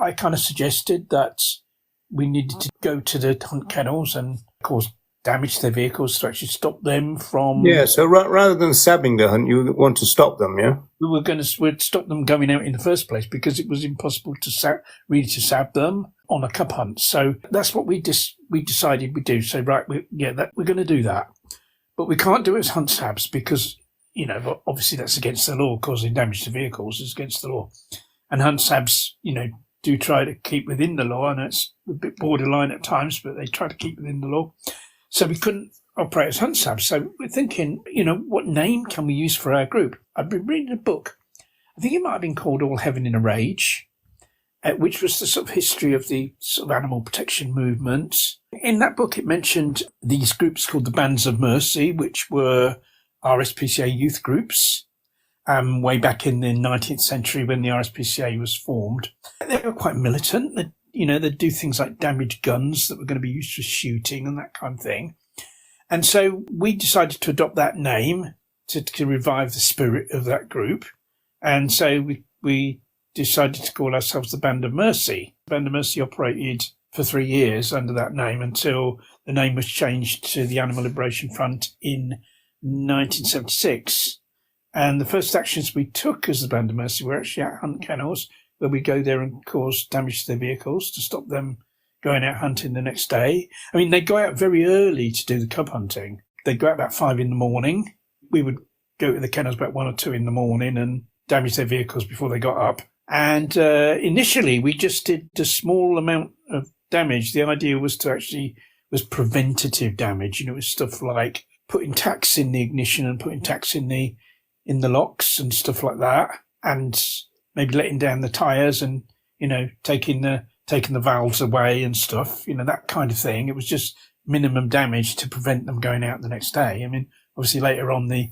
I kind of suggested that we needed to go to the hunt kennels and cause damage to their vehicles to actually stop them from... Yeah, so rather than sabbing the hunt, you want to stop them, yeah? We'd stop them going out in the first place because it was impossible to sab them on a cub hunt. So that's what we decided we'd do. So, right, we're going to do that. But we can't do it as hunt sabs because, obviously that's against the law. Causing damage to vehicles is against the law. And hunt sabs, do try to keep within the law. I know it's a bit borderline at times, but they try to keep within the law. So we couldn't operate as hunt sabs. So we're thinking, what name can we use for our group? I've been reading a book. I think it might have been called All Heaven in a Rage, which was the sort of history of the sort of animal protection movement. In that book, it mentioned these groups called the Bands of Mercy, which were RSPCA youth groups. Way back in the 19th century when the RSPCA was formed. They were quite militant. They'd do things like damage guns that were going to be used for shooting and that kind of thing. And so we decided to adopt that name to revive the spirit of that group. And so we decided to call ourselves the Band of Mercy. The Band of Mercy operated for 3 years under that name until the name was changed to the Animal Liberation Front in 1976. And the first actions we took as the Band of Mercy were actually at hunt kennels, where we go there and cause damage to their vehicles to stop them going out hunting the next day. I mean, they go out very early to do the cub hunting. They'd go out about 5 a.m. We would go to the kennels about 1 or 2 a.m. and damage their vehicles before they got up. And initially, we just did a small amount of damage. The idea was preventative damage. It was stuff like putting tacks in the ignition and putting tacks in the locks and stuff like that, and maybe letting down the tyres and, taking the valves away and stuff, that kind of thing. It was just minimum damage to prevent them going out the next day. I mean, obviously later on the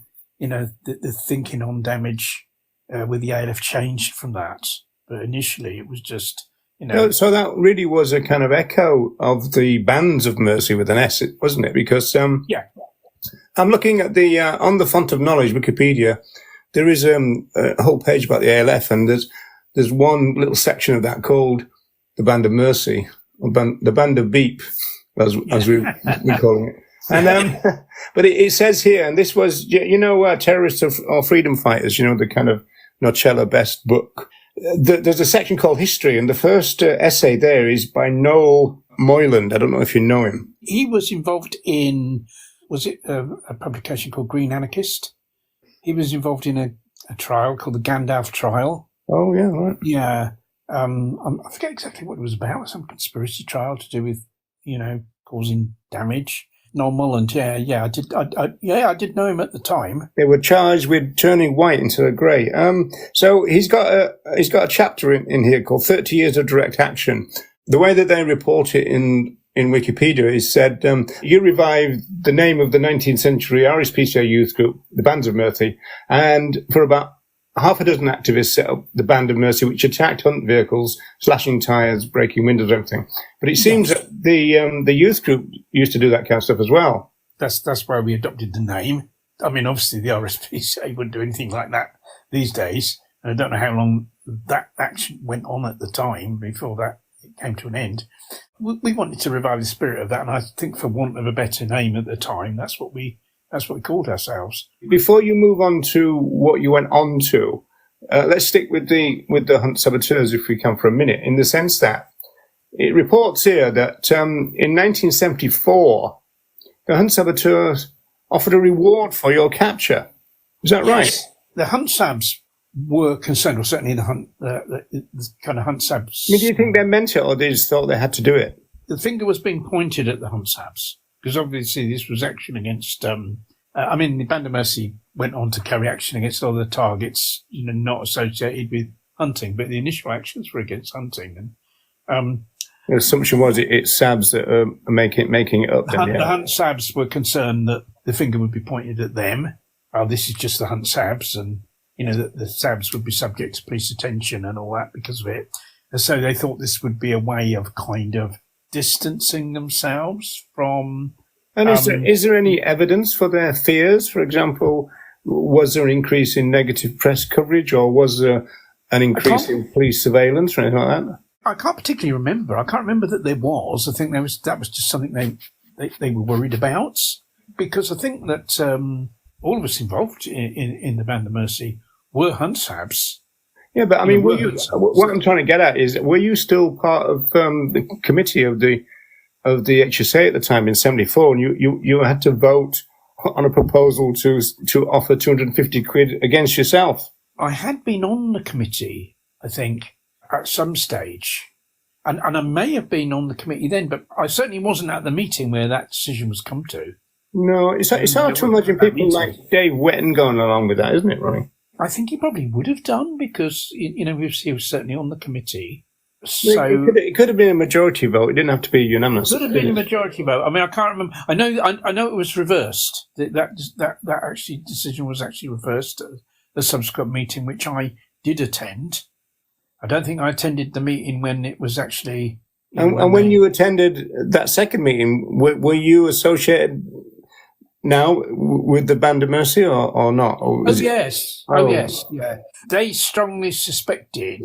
thinking on damage with the ALF changed from that. But initially it was just, So that really was a kind of echo of the Bands of Mercy with an S, wasn't it? Because, yeah. I'm looking at the on the Font of Knowledge Wikipedia. There is a whole page about the ALF, and there's one little section of that called the Band of Mercy, or the Band of Beep, as we're calling it. And but it says here, and this was terrorists or freedom fighters, the kind of Nocella Best book. There's a section called History, and the first essay there is by Noel Moyland. I don't know if you know him. He was involved in. Was it a publication called Green Anarchist? He was involved in a trial called the Gandalf trial. Oh, yeah, right. Yeah. I forget exactly what it was about. Some conspiracy trial to do with, causing damage. Noel Mulland, yeah. I did know him at the time. They were charged with turning white into a grey. So he's got a chapter in here called 30 Years of Direct Action. The way that they report it in Wikipedia is said, you revived the name of the 19th century RSPCA youth group, the Bands of Mercy, and for about half a dozen activists set up the Band of Mercy, which attacked hunt vehicles, slashing tyres, breaking windows, everything. But it seems that the youth group used to do that kind of stuff as well. That's why we adopted the name. I mean, obviously the RSPCA wouldn't do anything like that these days. And I don't know how long that action went on at the time before that it came to an end. We wanted to revive the spirit of that, and I think for want of a better name at the time, that's what we called ourselves. Before you move on to what you went on to, let's stick with the hunt saboteurs if we can for a minute, in the sense that it reports here that in 1974, the hunt saboteurs offered a reward for your capture. Is that right? Yes. The hunt sabs were concerned, or certainly the kind of hunt sabs. I mean, do you think they meant it, or they just thought they had to do it? The finger was being pointed at the hunt sabs, because obviously this was action against, the Band of Mercy went on to carry action against other targets, not associated with hunting, but the initial actions were against hunting. And the assumption was it's sabs that are making it up. The hunt sabs were concerned that the finger would be pointed at them. This is just the hunt sabs, and that the sabs would be subject to police attention and all that because of it. And so they thought this would be a way of kind of distancing themselves from. And is there any evidence for their fears? For example, was there an increase in negative press coverage, or was there an increase in police surveillance or anything like that? I can't particularly remember. I can't remember that there was. I think that was just something they were worried about, because I think that all of us involved in the Band of Mercy were hunt sabs. Yeah, but I mean, what I'm trying to get at is, were you still part of the committee of the HSA at the time in '74, and you had to vote on a proposal to offer 250 quid against yourself? I had been on the committee, I think, at some stage, and I may have been on the committee then, but I certainly wasn't at the meeting where that decision was come to. No, it's hard to imagine people like Dave Wetton going along with that, isn't it, Ronnie? I think he probably would have done, because he was certainly on the committee. So it could have been a majority vote. It didn't have to be unanimous. It could have been a majority vote. I mean, I can't remember. I know it was reversed. That actually decision was actually reversed at the subsequent meeting, which I did attend. I don't think I attended the meeting when it was actually. And when you attended that second meeting, were you associated now with the Band of Mercy or not? Or yes. Yeah. They strongly suspected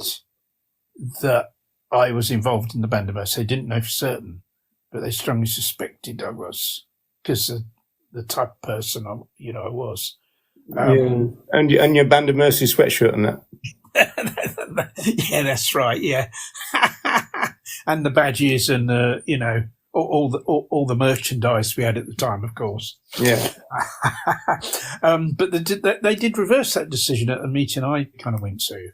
that I was involved in the Band of Mercy. They didn't know for certain, but they strongly suspected I was, because of the type of person I was. And your Band of Mercy sweatshirt and that. Yeah, that's right. Yeah, and the badges and all the merchandise we had at the time, of course. Yeah. But they did reverse that decision at a meeting I kind of went to.